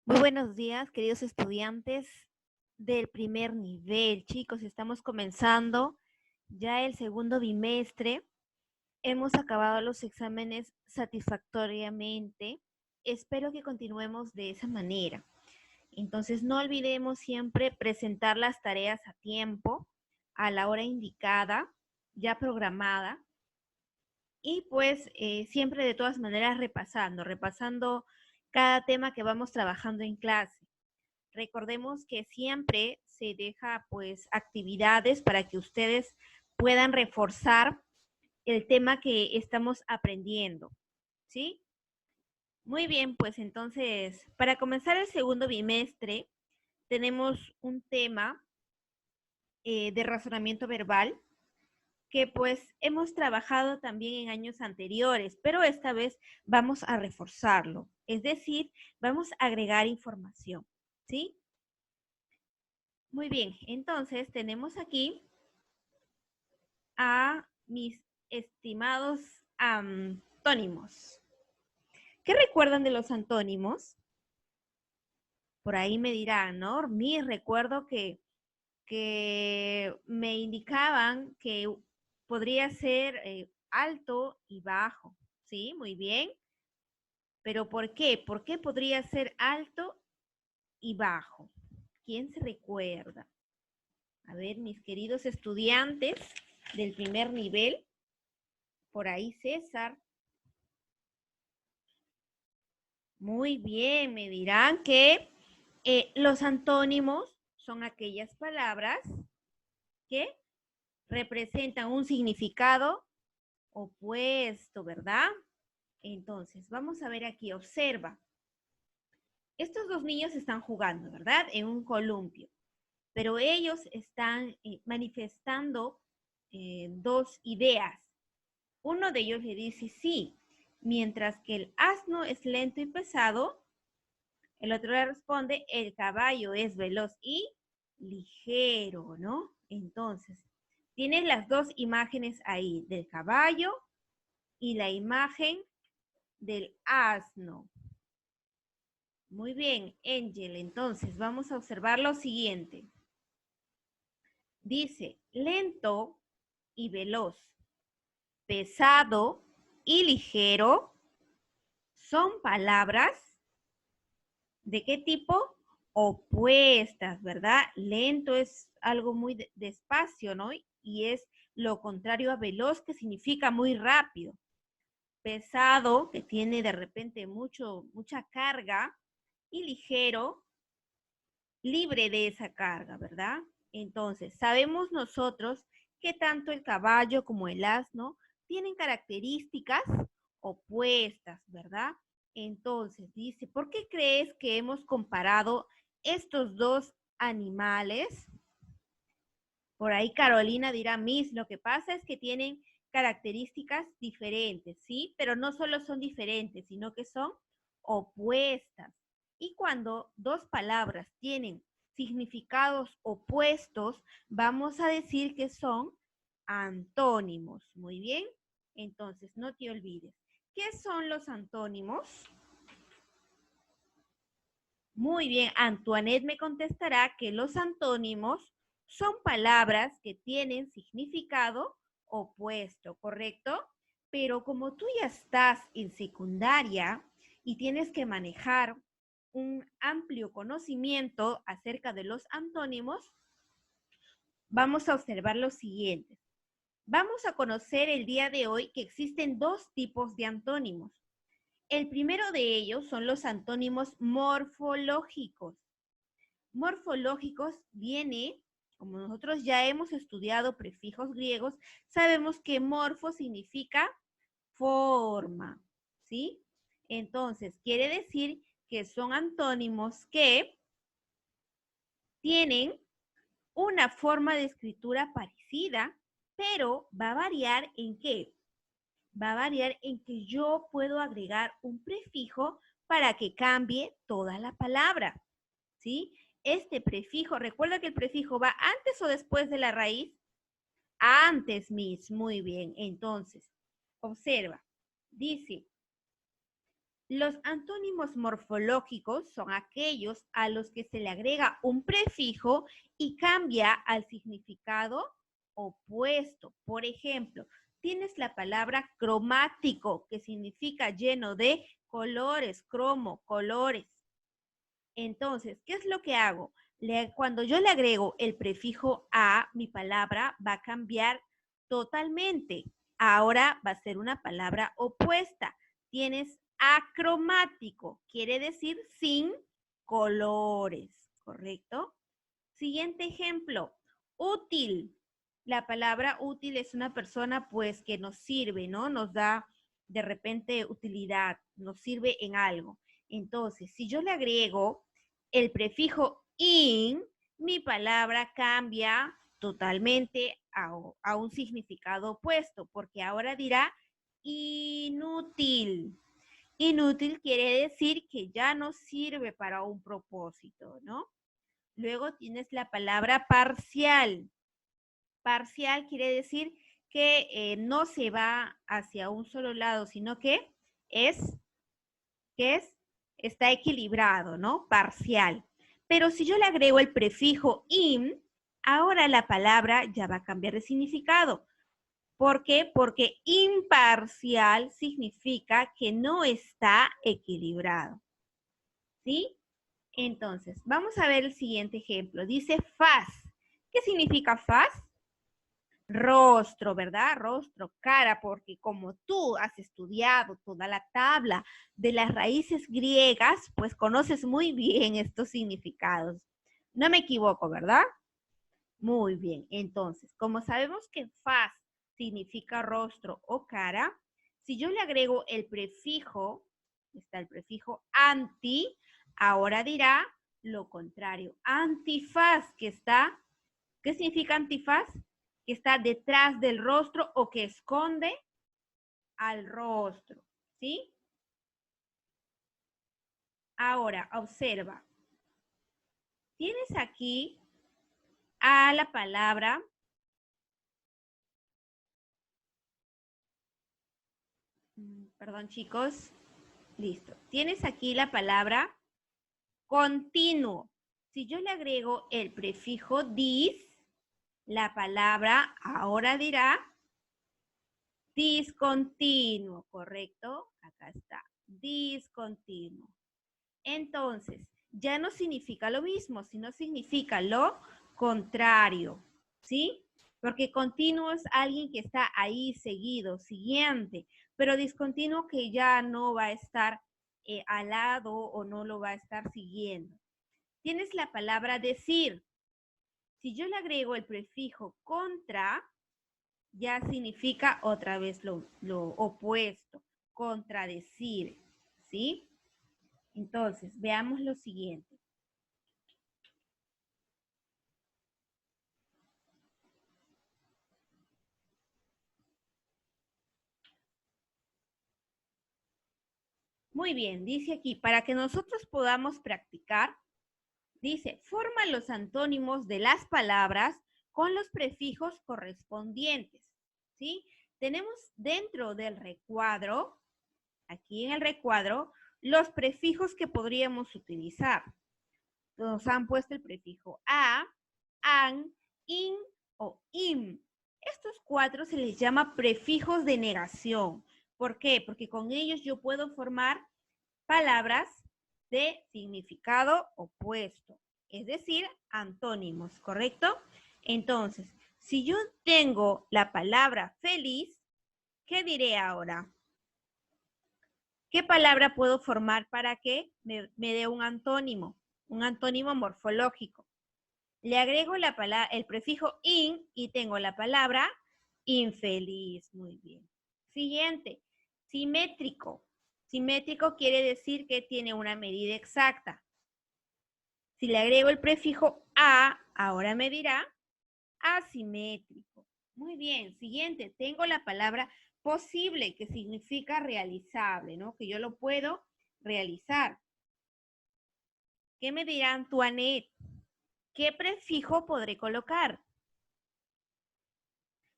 Muy buenos días, queridos estudiantes del primer nivel. Chicos, estamos comenzando ya el segundo bimestre. Hemos acabado los exámenes satisfactoriamente. Espero que continuemos de esa manera. Entonces, no olvidemos siempre presentar las tareas a tiempo, a la hora indicada, ya programada. Y pues siempre de todas maneras repasando cada tema que vamos trabajando en clase. Recordemos que siempre se deja pues actividades para que ustedes puedan reforzar el tema que estamos aprendiendo, ¿sí? Muy bien, pues entonces, para comenzar el segundo bimestre, tenemos un tema de razonamiento verbal que pues hemos trabajado también en años anteriores, pero esta vez vamos a reforzarlo, es decir, vamos a agregar información, ¿sí? Muy bien, entonces tenemos aquí a mis estimados antónimos. ¿Qué recuerdan de los antónimos? Por ahí me dirán, ¿no? Mi recuerdo que me indicaban que podría ser alto y bajo, ¿sí? Muy bien. ¿Pero por qué? ¿Por qué podría ser alto y bajo? ¿Quién se recuerda? A ver, mis queridos estudiantes del primer nivel, por ahí César. Muy bien, me dirán que los antónimos son aquellas palabras que representan un significado opuesto, ¿verdad? Entonces, vamos a ver aquí, observa. Estos dos niños están jugando, ¿verdad? En un columpio, pero ellos están manifestando dos ideas. Uno de ellos le dice sí, mientras que el asno es lento y pesado, el otro le responde, el caballo es veloz y ligero, ¿no? Entonces, tienes las dos imágenes ahí, del caballo y la imagen del asno. Muy bien, Angel, entonces vamos a observar lo siguiente. Dice, lento y veloz, pesado y ligero, son palabras ¿de qué tipo? Opuestas, ¿verdad? Lento es algo muy despacio, ¿no? Y es lo contrario a veloz, que significa muy rápido. Pesado, que tiene de repente mucha carga, y ligero, libre de esa carga, ¿verdad? Entonces, sabemos nosotros que tanto el caballo como el asno tienen características opuestas, ¿verdad? Entonces, dice, ¿por qué crees que hemos comparado estos dos animales? Por ahí Carolina dirá, Miss, lo que pasa es que tienen características diferentes, ¿sí? Pero no solo son diferentes, sino que son opuestas. Y cuando dos palabras tienen significados opuestos, vamos a decir que son antónimos. Muy bien. Entonces, no te olvides. ¿Qué son los antónimos? Muy bien, Antoinette me contestará que los antónimos son palabras que tienen significado opuesto, ¿correcto? Pero como tú ya estás en secundaria y tienes que manejar un amplio conocimiento acerca de los antónimos, vamos a observar lo siguiente. Vamos a conocer el día de hoy que existen dos tipos de antónimos. El primero de ellos son los antónimos morfológicos. Morfológicos viene, como nosotros ya hemos estudiado prefijos griegos, sabemos que morfo significa forma, ¿sí? Entonces, quiere decir que son antónimos que tienen una forma de escritura parecida, pero va a variar en qué? Va a variar en que yo puedo agregar un prefijo para que cambie toda la palabra, ¿sí? Este prefijo, recuerda que el prefijo va antes o después de la raíz. Antes, Miss, muy bien. Entonces, observa, dice, Los antónimos morfológicos son aquellos a los que se le agrega un prefijo y cambia al significado opuesto. Por ejemplo, tienes la palabra cromático, que significa lleno de colores, cromo, colores. Entonces, ¿qué es lo que hago? Cuando yo le agrego el prefijo a, mi palabra va a cambiar totalmente. Ahora va a ser una palabra opuesta. Tienes acromático, quiere decir sin colores, ¿correcto? Siguiente ejemplo, útil. La palabra útil es una persona pues que nos sirve, ¿no? Nos da de repente utilidad, nos sirve en algo. Entonces, si yo le agrego el prefijo in, mi palabra cambia totalmente a un significado opuesto, porque ahora dirá inútil. Inútil quiere decir que ya no sirve para un propósito, ¿no? Luego tienes la palabra parcial. Parcial quiere decir que no se va hacia un solo lado, sino es, que es, está equilibrado, ¿no? Parcial. Pero si yo le agrego el prefijo in, ahora la palabra ya va a cambiar de significado. ¿Por qué? Porque imparcial significa que no está equilibrado. ¿Sí? Entonces, vamos a ver el siguiente ejemplo. Dice faz. ¿Qué significa faz? Rostro, ¿verdad? Rostro, cara, porque como tú has estudiado toda la tabla de las raíces griegas, pues conoces muy bien estos significados. No me equivoco, ¿verdad? Muy bien. Entonces, como sabemos que faz significa rostro o cara, si yo le agrego el prefijo, está el prefijo anti, ahora dirá lo contrario. Antifaz, ¿qué significa antifaz? Que está detrás del rostro o que esconde al rostro, ¿sí? Ahora, observa. Tienes aquí a la palabra, perdón chicos, listo. Tienes aquí la palabra continuo. Si yo le agrego el prefijo dis, la palabra ahora dirá discontinuo, ¿correcto? Acá está, discontinuo. Entonces, ya no significa lo mismo, sino significa lo contrario, ¿sí? Porque continuo es alguien que está ahí seguido, siguiente, pero discontinuo que ya no va a estar al lado o no lo va a estar siguiendo. Tienes la palabra decir. Si yo le agrego el prefijo contra, ya significa otra vez lo opuesto, contradecir, ¿sí? Entonces, veamos lo siguiente. Muy bien, dice aquí, para que nosotros podamos practicar, dice, forma los antónimos de las palabras con los prefijos correspondientes, ¿sí? Tenemos dentro del recuadro, aquí en el recuadro, los prefijos que podríamos utilizar. Nos han puesto el prefijo a, an, in o im. Estos cuatro se les llama prefijos de negación. ¿Por qué? Porque con ellos yo puedo formar palabras de significado opuesto, es decir, antónimos, ¿correcto? Entonces, si yo tengo la palabra feliz, ¿qué diré ahora? ¿Qué palabra puedo formar para que me dé un antónimo morfológico? Le agrego el prefijo in y tengo la palabra infeliz. Muy bien. Siguiente, simétrico. Simétrico quiere decir que tiene una medida exacta. Si le agrego el prefijo a, ahora me dirá asimétrico. Muy bien, siguiente, tengo la palabra posible, que significa realizable, ¿no? Que yo lo puedo realizar. ¿Qué me dirá Antoinette? ¿Qué prefijo podré colocar?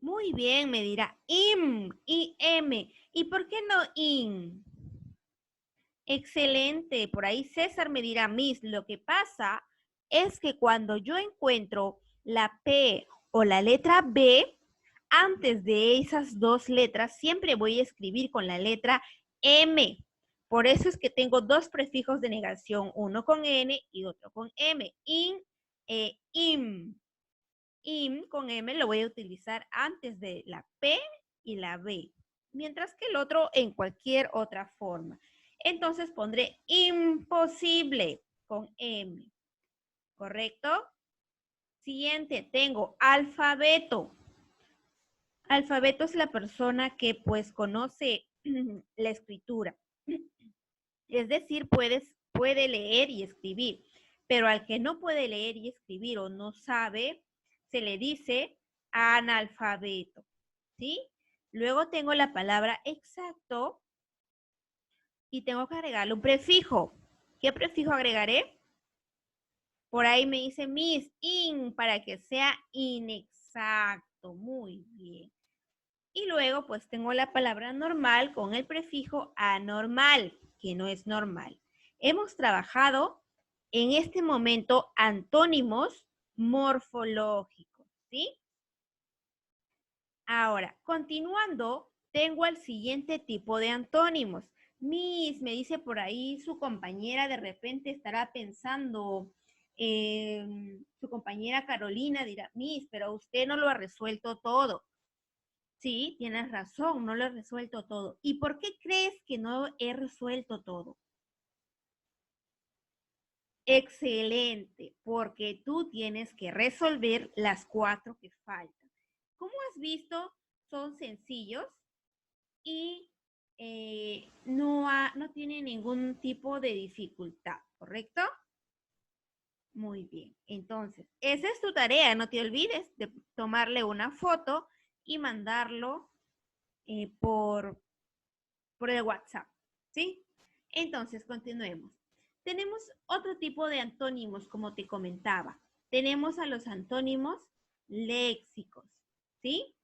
Muy bien, me dirá im, im. ¿Y por qué no in? Excelente. Por ahí César me dirá, Miss, lo que pasa es que cuando yo encuentro la P o la letra B, antes de esas dos letras siempre voy a escribir con la letra M. Por eso es que tengo dos prefijos de negación, uno con N y otro con M. In e im. Im con M lo voy a utilizar antes de la P y la B, mientras que el otro en cualquier otra forma. Entonces pondré imposible con M, ¿correcto? Siguiente, tengo alfabeto. Alfabeto es la persona que pues conoce la escritura. Es decir, puede leer y escribir, pero al que no puede leer y escribir o no sabe, se le dice analfabeto, ¿sí? Luego tengo la palabra exacto y tengo que agregarle un prefijo. ¿Qué prefijo agregaré? Por ahí me dice Miss, in, para que sea inexacto. Muy bien. Y luego pues tengo la palabra normal con el prefijo anormal, que no es normal. Hemos trabajado en este momento antónimos morfológicos, ¿sí? Ahora, continuando, tengo el siguiente tipo de antónimos. Miss, me dice por ahí su compañera, de repente estará pensando, su compañera Carolina dirá, Miss, pero usted no lo ha resuelto todo. Sí, tienes razón, no lo he resuelto todo. ¿Y por qué crees que no he resuelto todo? Excelente, porque tú tienes que resolver las 4 que faltan. Como has visto, son sencillos y no tienen ningún tipo de dificultad, ¿correcto? Muy bien, entonces, esa es tu tarea, no te olvides de tomarle una foto y mandarlo por el WhatsApp, ¿sí? Entonces, continuemos. Tenemos otro tipo de antónimos, como te comentaba. Tenemos a los antónimos léxicos, ¿sí?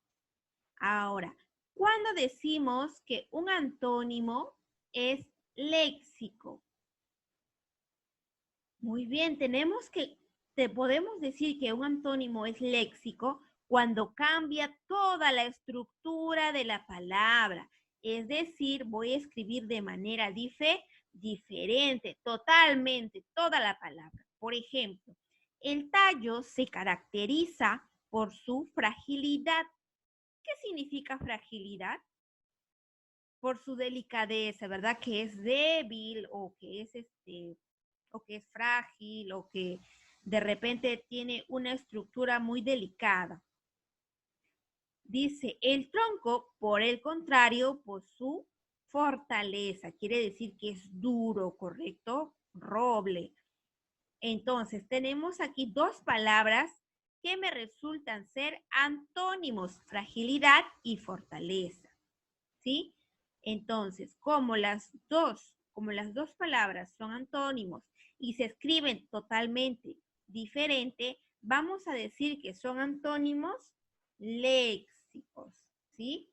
Ahora, ¿cuándo decimos que un antónimo es léxico? Muy bien, te podemos decir que un antónimo es léxico cuando cambia toda la estructura de la palabra. Es decir, voy a escribir de manera diferente, totalmente, toda la palabra. Por ejemplo, el tallo se caracteriza por su fragilidad. ¿Qué significa fragilidad? Por su delicadeza, ¿verdad? Que es débil o que es frágil o que de repente tiene una estructura muy delicada. Dice, el tronco, por el contrario, por su fortaleza, quiere decir que es duro, ¿correcto? Roble. Entonces, tenemos aquí dos palabras que me resultan ser antónimos, fragilidad y fortaleza, ¿sí? Entonces, como las dos palabras son antónimos y se escriben totalmente diferente, vamos a decir que son antónimos léxicos, ¿sí?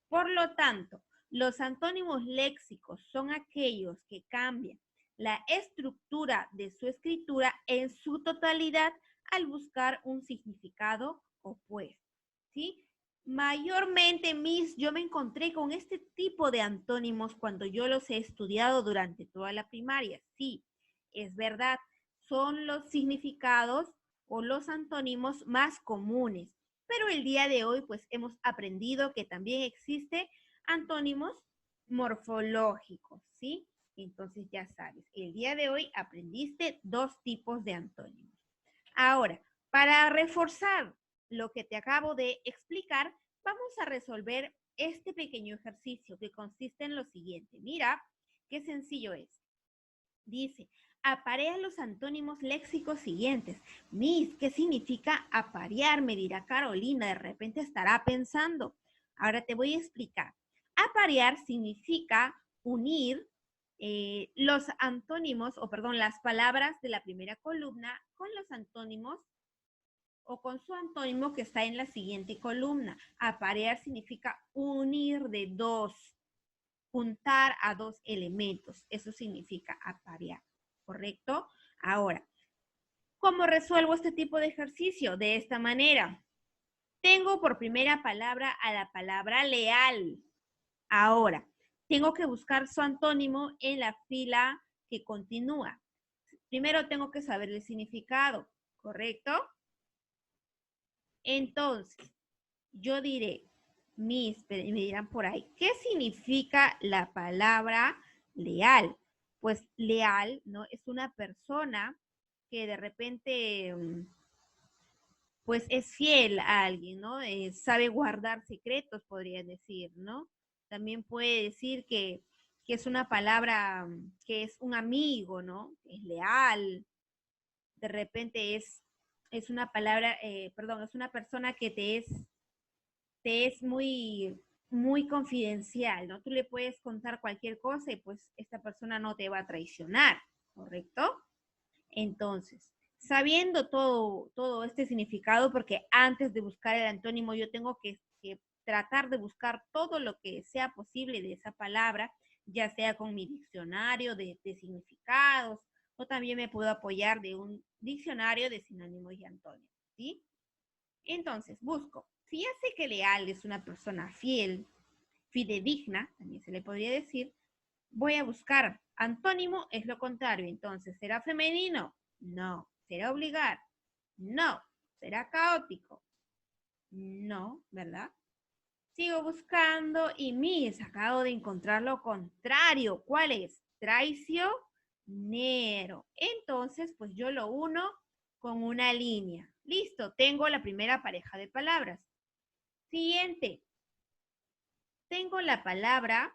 Por lo tanto, los antónimos léxicos son aquellos que cambian la estructura de su escritura en su totalidad al buscar un significado opuesto, ¿sí? Mayormente, yo me encontré con este tipo de antónimos cuando yo los he estudiado durante toda la primaria. Sí, es verdad, son los significados o los antónimos más comunes, pero el día de hoy pues hemos aprendido que también existe antónimos morfológicos, ¿sí? Entonces ya sabes, el día de hoy aprendiste dos tipos de antónimos. Ahora, para reforzar lo que te acabo de explicar, vamos a resolver este pequeño ejercicio que consiste en lo siguiente. Mira, qué sencillo es. Dice, aparea los antónimos léxicos siguientes. Miss, ¿qué significa aparear? Me dirá Carolina, de repente estará pensando. Ahora te voy a explicar. Aparear significa unir los antónimos, o perdón, las palabras de la primera columna con los antónimos o con su antónimo que está en la siguiente columna. Aparear significa unir de dos. juntar a dos elementos. Eso significa aparear, ¿correcto? Ahora, ¿cómo resuelvo este tipo de ejercicio? De esta manera. Tengo por primera palabra a la palabra leal. Ahora, tengo que buscar su antónimo en la fila que continúa. Primero tengo que saber el significado, ¿correcto? Entonces, yo diré, me dirán por ahí, ¿qué significa la palabra leal? Pues leal, ¿no? Es una persona que de repente, pues es fiel a alguien, ¿no? Sabe guardar secretos, podría decir, ¿no? También puede decir que es una palabra, que es un amigo, ¿no? Es leal. De repente es una palabra, perdón, es una persona que te es muy, muy confidencial, ¿no? Tú le puedes contar cualquier cosa y pues esta persona no te va a traicionar, ¿correcto? Entonces, sabiendo todo este significado, porque antes de buscar el antónimo yo tengo que tratar de buscar todo lo que sea posible de esa palabra, ya sea con mi diccionario de significados, o también me puedo apoyar de un diccionario de sinónimos y antónimos, ¿sí? Entonces, busco. Si ya sé que leal es una persona fiel, fidedigna, también se le podría decir, voy a buscar. Antónimo es lo contrario. Entonces, ¿será femenino? No. ¿Será obligar? No. ¿Será caótico? No, ¿verdad? Sigo buscando y mis, acabo de encontrar lo contrario. ¿Cuál es? Traicionero. Entonces, pues yo lo uno con una línea. Listo, tengo la primera pareja de palabras. Siguiente, tengo la palabra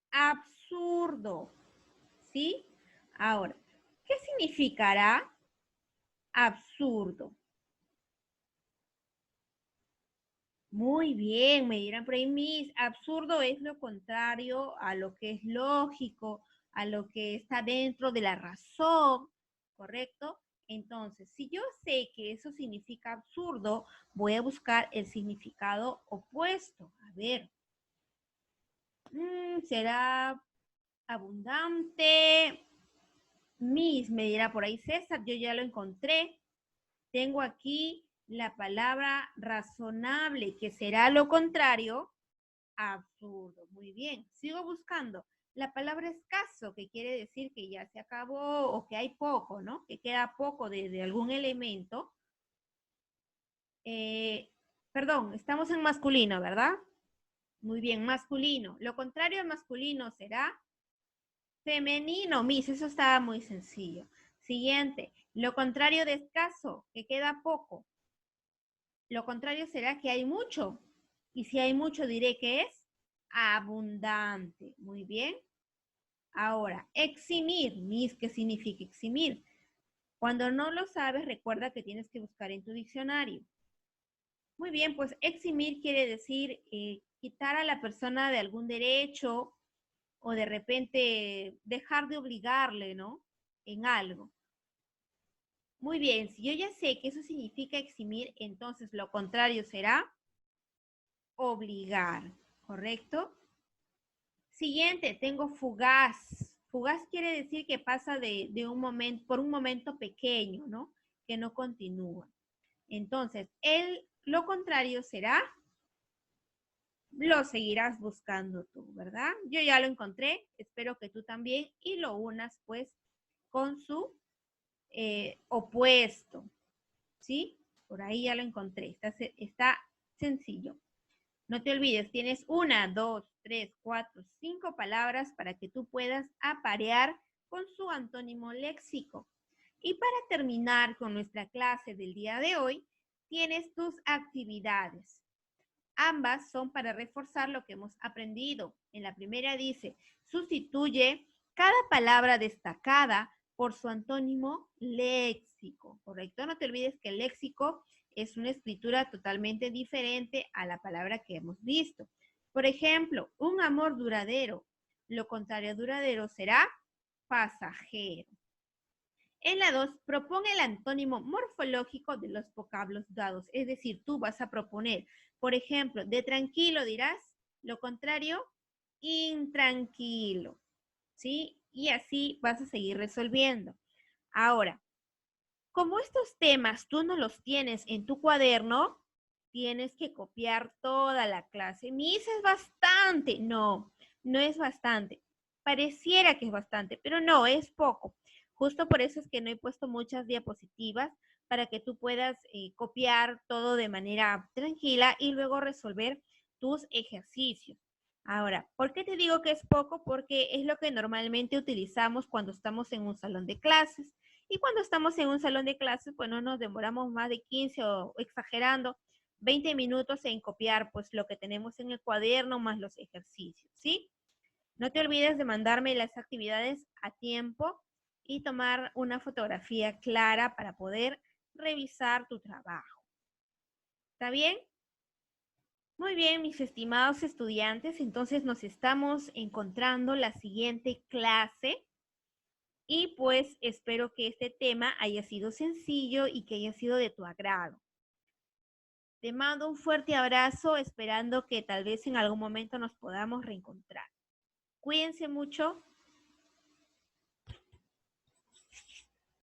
absurdo, ¿sí? Ahora, ¿qué significará absurdo? Muy bien, me dirán por ahí, Miss, absurdo es lo contrario a lo que es lógico, a lo que está dentro de la razón, ¿correcto? Entonces, si yo sé que eso significa absurdo, voy a buscar el significado opuesto. A ver, ¿será abundante? Miss, me dirá por ahí César, yo ya lo encontré. Tengo aquí la palabra razonable, que será lo contrario, absurdo. Muy bien, sigo buscando. La palabra escaso, que quiere decir que ya se acabó o que hay poco, ¿no? Que queda poco de algún elemento. Eh, perdón, estamos en masculino, ¿verdad? Muy bien, masculino. Lo contrario a masculino será femenino, Miss, eso estaba muy sencillo. Siguiente, lo contrario de escaso, que queda poco. Lo contrario será que hay mucho. Y si hay mucho, diré que es abundante. Muy bien. Ahora, eximir. Miss, ¿qué significa eximir? Cuando no lo sabes, recuerda que tienes que buscar en tu diccionario. Muy bien, pues eximir quiere decir quitar a la persona de algún derecho o de repente dejar de obligarle, ¿no? En algo. Muy bien, si yo ya sé que eso significa eximir, entonces lo contrario será obligar, ¿correcto? Siguiente, tengo fugaz. Fugaz quiere decir que pasa de un momento, por un momento pequeño, ¿no? Que no continúa. Entonces, lo contrario será, lo seguirás buscando tú, ¿verdad? Yo ya lo encontré, espero que tú también, y lo unas pues con su opuesto, ¿sí? Por ahí ya lo encontré, está sencillo. No te olvides, tienes 1, 2, 3, 4, 5 palabras para que tú puedas aparear con su antónimo léxico. Y para terminar con nuestra clase del día de hoy, tienes tus actividades. Ambas son para reforzar lo que hemos aprendido. En la primera dice, sustituye cada palabra destacada por su antónimo léxico, ¿correcto? No te olvides que el léxico es una escritura totalmente diferente a la palabra que hemos visto. Por ejemplo, un amor duradero. Lo contrario a duradero será pasajero. En la 2, propone el antónimo morfológico de los vocablos dados. Es decir, tú vas a proponer, por ejemplo, de tranquilo dirás, lo contrario, intranquilo, ¿sí? Y así vas a seguir resolviendo. Ahora, como estos temas tú no los tienes en tu cuaderno, tienes que copiar toda la clase. Mis es bastante. No, no es bastante. Pareciera que es bastante, pero no, es poco. Justo por eso es que no he puesto muchas diapositivas para que tú puedas copiar todo de manera tranquila y luego resolver tus ejercicios. Ahora, ¿por qué te digo que es poco? Porque es lo que normalmente utilizamos cuando estamos en un salón de clases. Y cuando estamos en un salón de clases, pues no nos demoramos más de 15 o exagerando 20 minutos en copiar pues lo que tenemos en el cuaderno más los ejercicios, ¿sí? No te olvides de mandarme las actividades a tiempo y tomar una fotografía clara para poder revisar tu trabajo. ¿Está bien? Muy bien, mis estimados estudiantes, entonces nos estamos encontrando la siguiente clase. Y pues espero que este tema haya sido sencillo y que haya sido de tu agrado. Te mando un fuerte abrazo, esperando que tal vez en algún momento nos podamos reencontrar. Cuídense mucho.